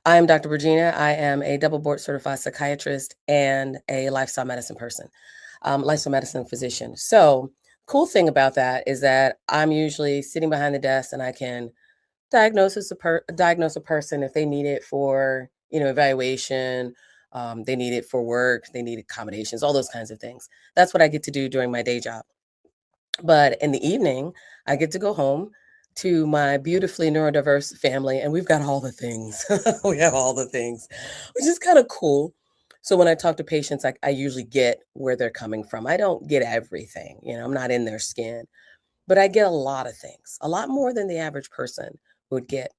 I am Dr. Regina. I am a double board certified psychiatrist and a lifestyle medicine person, lifestyle medicine physician. So, cool thing about that is that I'm usually sitting behind the desk and I can diagnose a person if they need it for evaluation. They need it for work. They need accommodations, all those kinds of things. That's what I get to do during my day job. But in the evening, I get to go home to my beautifully neurodiverse family, and we've got all the things. We have all the things, which is kind of cool. So when I talk to patients, I usually get where they're coming from. I don't get everything, I'm not in their skin, but I get a lot of things, a lot more than the average person would get.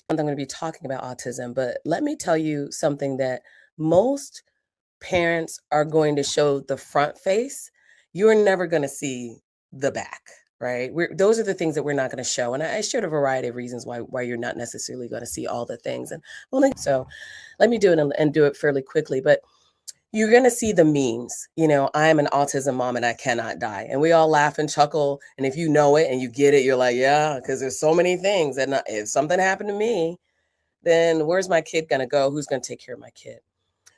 And I'm going to be talking about autism, but let me tell you something that most parents are going to show the front face. You're never going to see the back, right? Those are the things that we're not going to show. And I shared a variety of reasons why you're not necessarily going to see all the things. And so let me do it and do it fairly quickly. But you're going to see the memes. I am an autism mom and I cannot die. And we all laugh and chuckle. And if you know it and you get it, you're like, yeah, because there's so many things. And if something happened to me, then where's my kid going to go? Who's going to take care of my kid?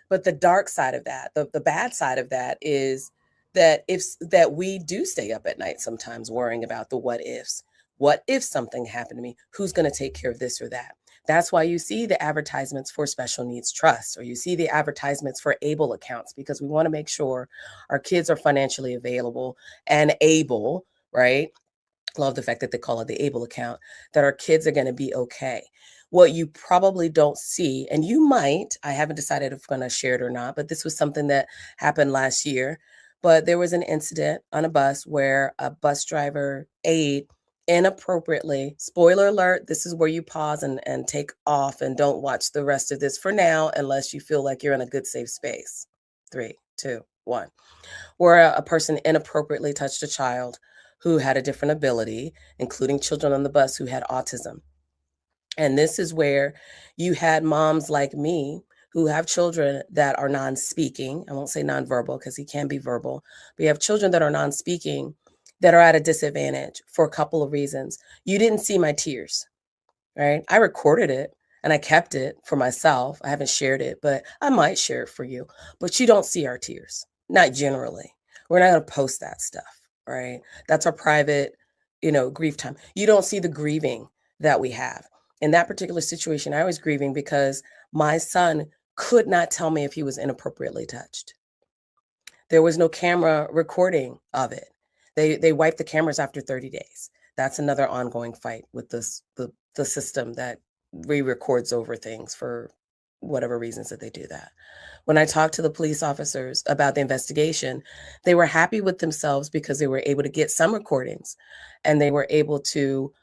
But the dark side of that, the bad side of that is that we do stay up at night sometimes worrying about the what ifs. What if something happened to me? Who's going to take care of this or that? That's why you see the advertisements for special needs trusts, or you see the advertisements for ABLE accounts, because we want to make sure our kids are financially available and able, right? Love the fact that they call it the ABLE account, that our kids are going to be okay. What you probably don't see, and you might, I haven't decided if I'm going to share it or not, but this was something that happened last year. But there was an incident on a bus where a bus driver ate inappropriately. Spoiler alert, this is where you pause and take off and don't watch the rest of this for now, unless you feel like you're in a good, safe space. 3, 2, 1. Where a person inappropriately touched a child who had a different ability, including children on the bus who had autism. And this is where you had moms like me who have children that are non-speaking. I won't say non-verbal because he can be verbal, but you have children that are non-speaking that are at a disadvantage for a couple of reasons. You didn't see my tears, right? I recorded it and I kept it for myself. I haven't shared it, but I might share it for you. But you don't see our tears, not generally. We're not going to post that stuff, right? That's our private, grief time. You don't see the grieving that we have. In that particular situation, I was grieving because my son could not tell me if he was inappropriately touched. There was no camera recording of it. They wiped the cameras after 30 days. That's another ongoing fight with the system that re-records over things for whatever reasons that they do that. When I talked to the police officers about the investigation, they were happy with themselves because they were able to get some recordings and they were able to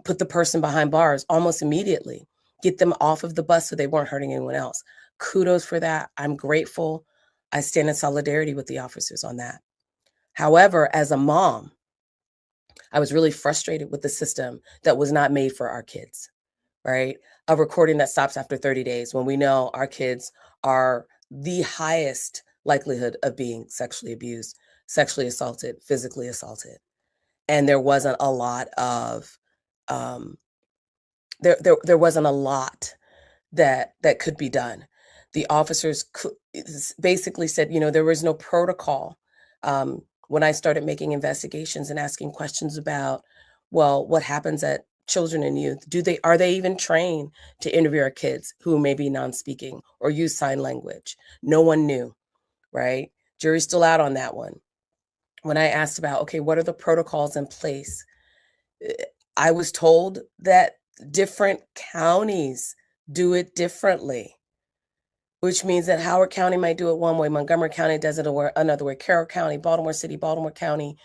put the person behind bars almost immediately, get them off of the bus so they weren't hurting anyone else. Kudos for that. I'm grateful. I stand in solidarity with the officers on that. However, as a mom, I was really frustrated with the system that was not made for our kids, right? A recording that stops after 30 days when we know our kids are the highest likelihood of being sexually abused, sexually assaulted, physically assaulted. And there wasn't a lot of um, there wasn't a lot that could be done. The officers basically said, there was no protocol. When I started making investigations and asking questions about, well, what happens at children and youth? Are they even trained to interview our kids who may be non-speaking or use sign language? No one knew, right? Jury's still out on that one. When I asked about, okay, what are the protocols in place? I was told that different counties do it differently, which means that Howard County might do it one way, Montgomery County does it another way, Carroll County, Baltimore City, Baltimore County,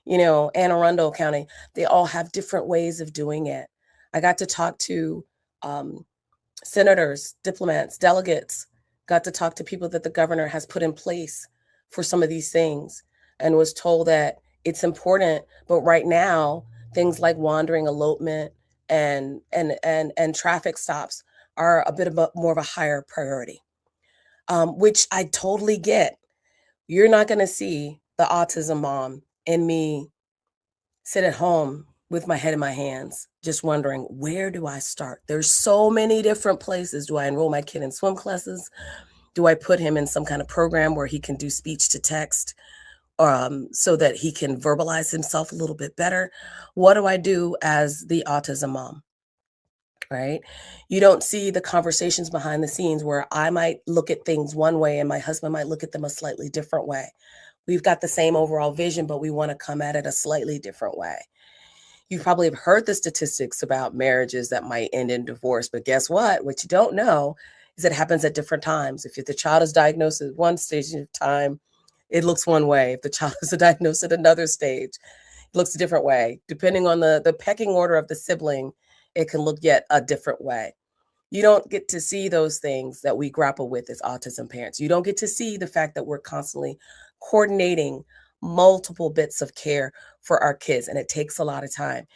Anne Arundel County. They all have different ways of doing it. I got to talk to senators, diplomats, delegates, got to talk to people that the governor has put in place for some of these things, and was told that it's important, but right now, things like wandering, elopement, and traffic stops are a bit of more of a higher priority, which I totally get. You're not going to see the autism mom and me sit at home with my head in my hands, just wondering, where do I start? There's so many different places. Do I enroll my kid in swim classes? Do I put him in some kind of program where he can do speech to text, so that he can verbalize himself a little bit better? What do I do as the autism mom? Right? You don't see the conversations behind the scenes where I might look at things one way and my husband might look at them a slightly different way. We've got the same overall vision, but we want to come at it a slightly different way. You probably have heard the statistics about marriages that might end in divorce, but guess what? What you don't know is it happens at different times. If the child is diagnosed at one stage of time, it looks one way. If the child is diagnosed at another stage, it looks a different way. Depending on the pecking order of the sibling, it can look yet a different way. You don't get to see those things that we grapple with as autism parents. You don't get to see the fact that we're constantly coordinating multiple bits of care for our kids, and it takes a lot of time.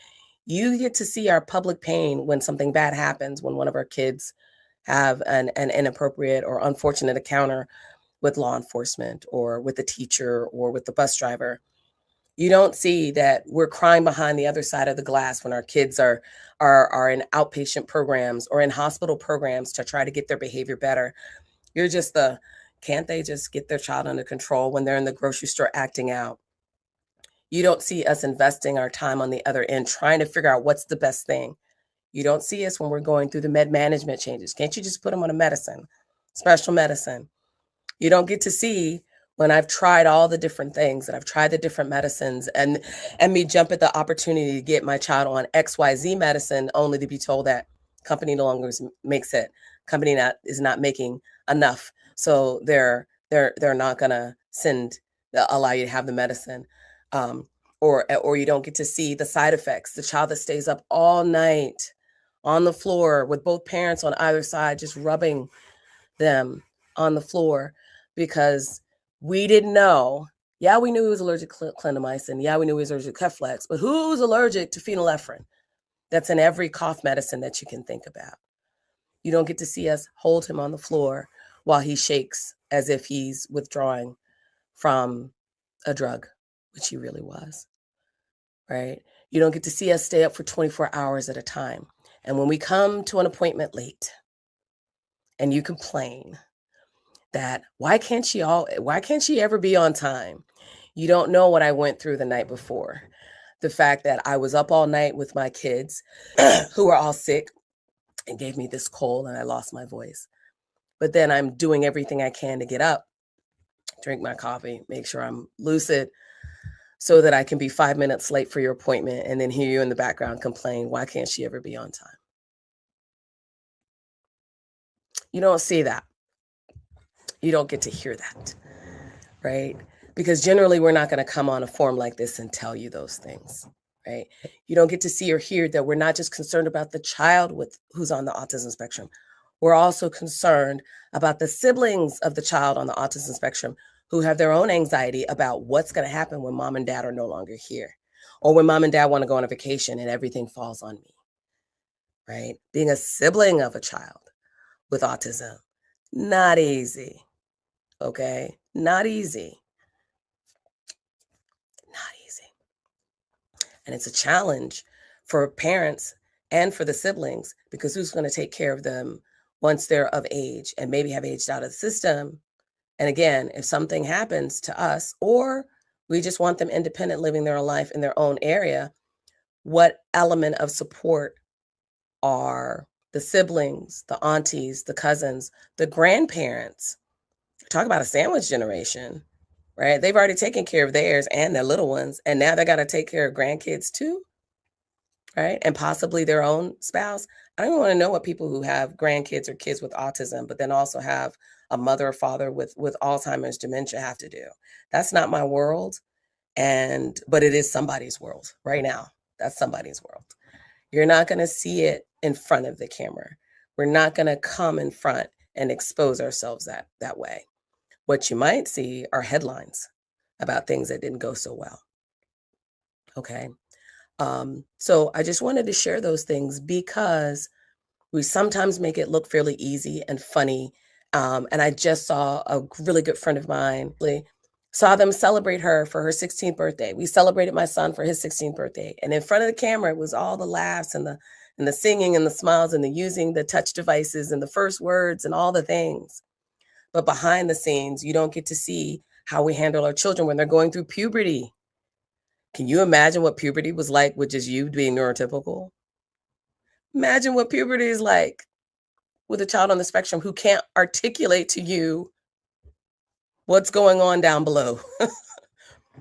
You get to see our public pain when something bad happens, when one of our kids have an inappropriate or unfortunate encounter with law enforcement or with the teacher or with the bus driver. You don't see that we're crying behind the other side of the glass when our kids are in outpatient programs or in hospital programs to try to get their behavior better. You're just can't they just get their child under control when they're in the grocery store acting out? You don't see us investing our time on the other end trying to figure out what's the best thing. You don't see us when we're going through the med management changes. Can't you just put them on a medicine, special medicine? You don't get to see when I've tried all the different things and I've tried the different medicines and me jump at the opportunity to get my child on XYZ medicine only to be told that company no longer makes it. Company is not making enough. So they're not gonna allow you to have the medicine. Or you don't get to see the side effects. The child that stays up all night on the floor with both parents on either side just rubbing them on the floor because we didn't know. Yeah, we knew he was allergic to clindamycin. Yeah, we knew he was allergic to Keflex, but who's allergic to phenylephrine? That's in every cough medicine that you can think about. You don't get to see us hold him on the floor while he shakes as if he's withdrawing from a drug, which he really was, right? You don't get to see us stay up for 24 hours at a time. And when we come to an appointment late and you complain that why can't she ever be on time? You don't know what I went through the night before. The fact that I was up all night with my kids who were all sick and gave me this cold and I lost my voice. But then I'm doing everything I can to get up, drink my coffee, make sure I'm lucid so that I can be 5 minutes late for your appointment and then hear you in the background complain, why can't she ever be on time? You don't see that. You don't get to hear that, right? Because generally we're not going to come on a forum like this and tell you those things, right? You don't get to see or hear that we're not just concerned about the child who's on the autism spectrum. We're also concerned about the siblings of the child on the autism spectrum who have their own anxiety about what's going to happen when mom and dad are no longer here, or when mom and dad want to go on a vacation and everything falls on me, right? Being a sibling of a child with autism, not easy, okay? Not easy. Not easy. And it's a challenge for parents and for the siblings because who's going to take care of them once they're of age and maybe have aged out of the system? And again, if something happens to us or we just want them independent, living their own life in their own area, what element of support are the siblings, the aunties, the cousins, the grandparents? Talk about a sandwich generation, right? They've already taken care of theirs and their little ones, and now they got to take care of grandkids too, right? And possibly their own spouse. I don't want to know what people who have grandkids or kids with autism, but then also have a mother or father with Alzheimer's dementia have to do. That's not my world, but it is somebody's world right now. That's somebody's world. You're not going to see it in front of the camera. We're not going to come in front and expose ourselves that way. What you might see are headlines about things that didn't go so well. Okay. So I just wanted to share those things because we sometimes make it look fairly easy and funny. And I just saw a really good friend of mine Saw them celebrate her for her 16th birthday. We celebrated my son for his 16th birthday. And in front of the camera, it was all the laughs and the singing and the smiles and the using the touch devices and the first words and all the things. But behind the scenes, you don't get to see how we handle our children when they're going through puberty. Can you imagine what puberty was like with just you being neurotypical? Imagine what puberty is like with a child on the spectrum who can't articulate to you what's going on down below.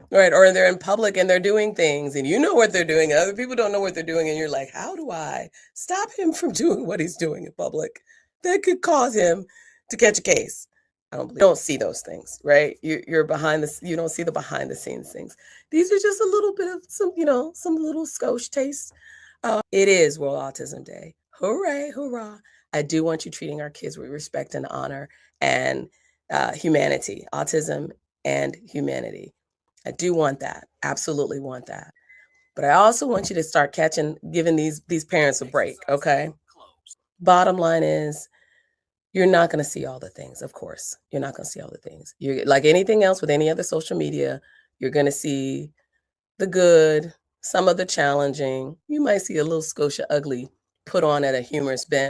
Right, or they're in public and they're doing things and you know what they're doing, and other people don't know what they're doing, and you're like, "How do I stop him from doing what he's doing in public that could cause him to catch a case?" Don't see those things, right? You're behind this, you don't see the behind the scenes things. These are just a little bit of some, some little skosh taste. It is World Autism Day. Hooray, hurrah. I do want you treating our kids with respect and honor and humanity, autism and humanity. I do want that. Absolutely want that. But I also want you to start giving these parents a break, okay? Bottom line is you're not going to see all the things, of course. You're not going to see all the things. You're like anything else with any other social media, you're going to see the good, some of the challenging. You might see a little Scotia ugly put on at a humorous bent.